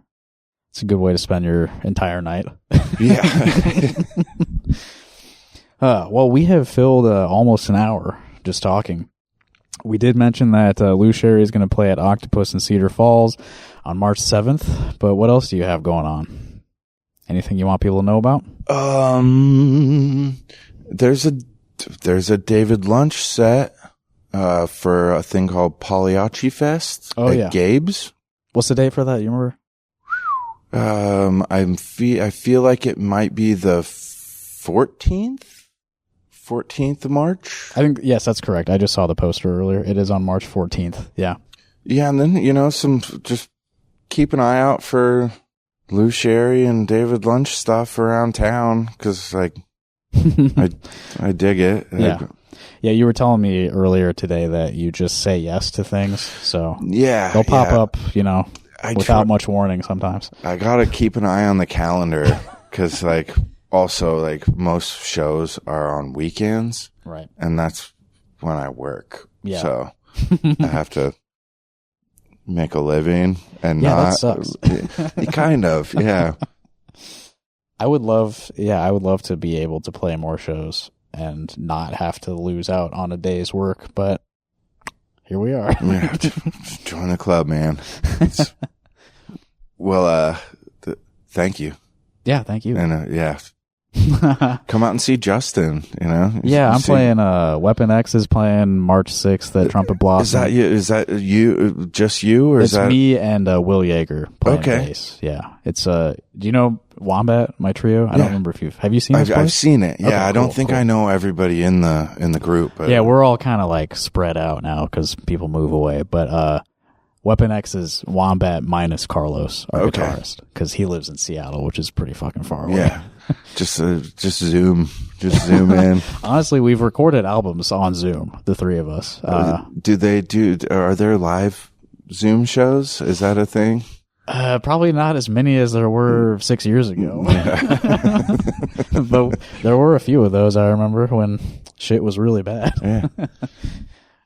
It's a good way to spend your entire night. Yeah. Well, we have filled almost an hour just talking. We did mention that Lou Sherry is going to play at Octopus in Cedar Falls on March 7th, but what else do you have going on? Anything you want people to know about? There's a Dayvyd Lunch set for a thing called POLYACHI Fest at GABE'S. What's the date for that? You remember? I feel like it might be the 14th of March. I think, yes, that's correct. I just saw the poster earlier. It is on March 14th. Yeah. Yeah. And then, just keep an eye out for Lou Sherry and Dayvyd Lunch stuff around town. 'Cause I dig it. Yeah. Yeah. You were telling me earlier today that you just say yes to things. So yeah, they'll pop up, without much warning sometimes. I gotta keep an eye on the calendar. 'Cause also, most shows are on weekends. Right. And that's when I work. Yeah. So I have to make a living and that sucks. Kind of, yeah. I would love to be able to play more shows and not have to lose out on a day's work, but here we are. Yeah, join the club, man. Thank you. Yeah, thank you. And come out and see Justin, Yeah, I'm playing Weapon X is playing March 6th at Trumpet Blossom. Is that you just you, or it's is that me and Will Yeager playing bass. Yeah. It's do you know Wombat, my trio? I don't remember if have you seen this place? I've seen it. Yeah, okay, I don't think I know everybody in the group. But yeah, we're all kind of spread out now cuz people move away, but Weapon X is Wombat minus Carlos, our guitarist, because he lives in Seattle, which is pretty fucking far away. Yeah, just zoom in. Honestly, we've recorded albums on Zoom, the three of us. Are there live Zoom shows? Is that a thing? Probably not as many as there were 6 years ago. But there were a few of those, I remember, when shit was really bad. Yeah.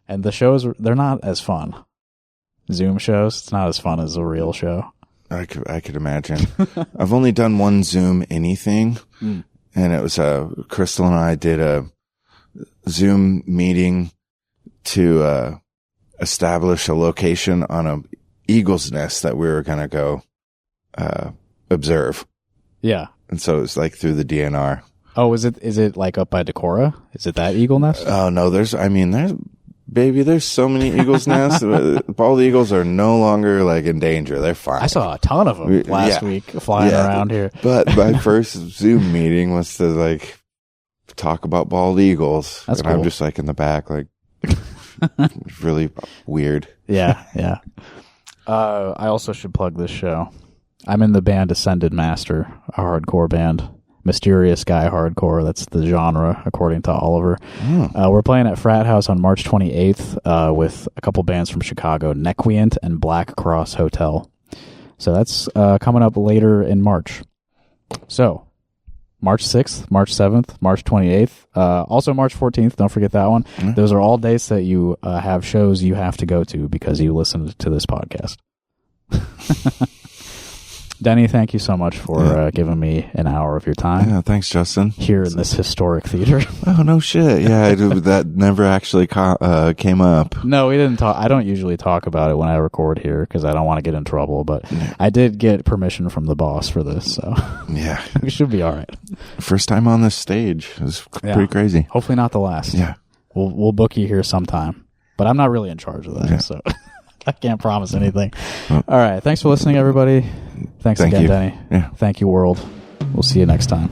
And the shows, they're not as fun. Zoom shows, it's not as fun as a real show. I could imagine. I've only done one Zoom anything, and it was Crystal and I did a Zoom meeting to establish a location on a eagle's nest that we were gonna go observe. Yeah, and so it's through the DNR. Oh, is it up by Decorah? Is it that eagle nest? Oh no, there's so many eagle's nests. Bald eagles are no longer in danger. They're fine. I saw a ton of them last week flying around here. But my first Zoom meeting was to talk about bald eagles. That's and cool. I'm just in the back, really weird. Yeah. I also should plug this show. I'm in the band Ascended Master, a hardcore band. Mysterious guy hardcore, that's the genre according to Oliver. We're playing at Frat House on March 28th with a couple bands from Chicago, NEQUIENT and Black Cross Hotel. So that's coming up later in March. So March 6th, March 7th, March 28th, also March 14th, don't forget that one. Those are all dates that you have shows you have to go to because you listen to this podcast. Denny, thank you so much for giving me an hour of your time. Yeah, thanks, Justin. Here in this historic theater. Oh, no shit. Yeah, that never actually came up. No, we didn't talk. I don't usually talk about it when I record here because I don't want to get in trouble, but I did get permission from the boss for this, so yeah, we should be all right. First time on this stage. It was pretty crazy. Hopefully not the last. Yeah. We'll book you here sometime, but I'm not really in charge of that, so I can't promise anything. All right. Thanks for listening, everybody. Thanks again, Denny. Yeah. Thank you, world. We'll see you next time.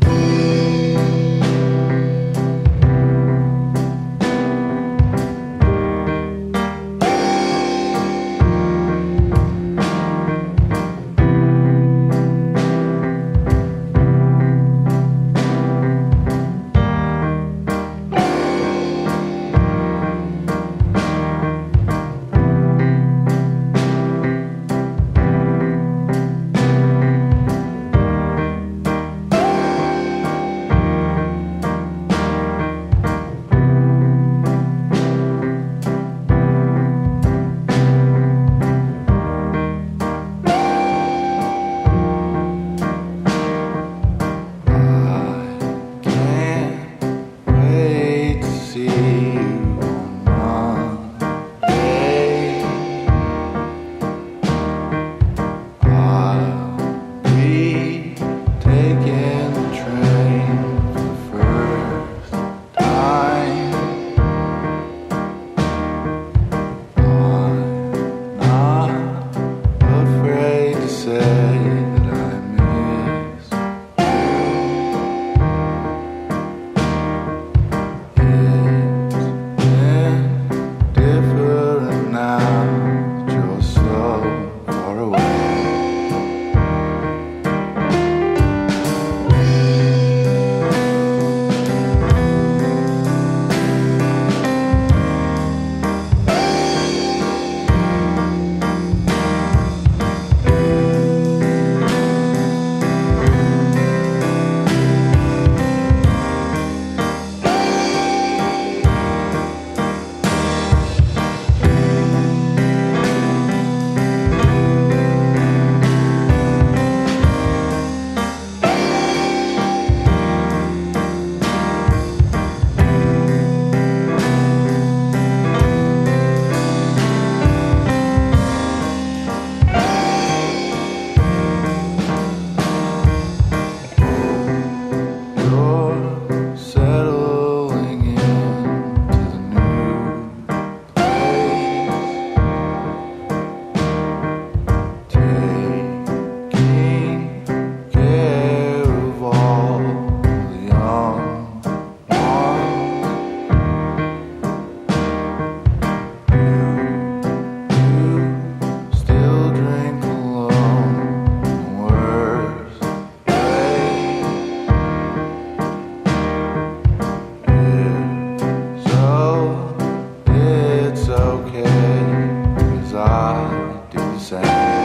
'cause I do the same.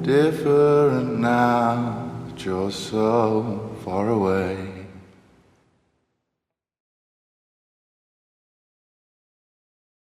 Different now that you're so far away.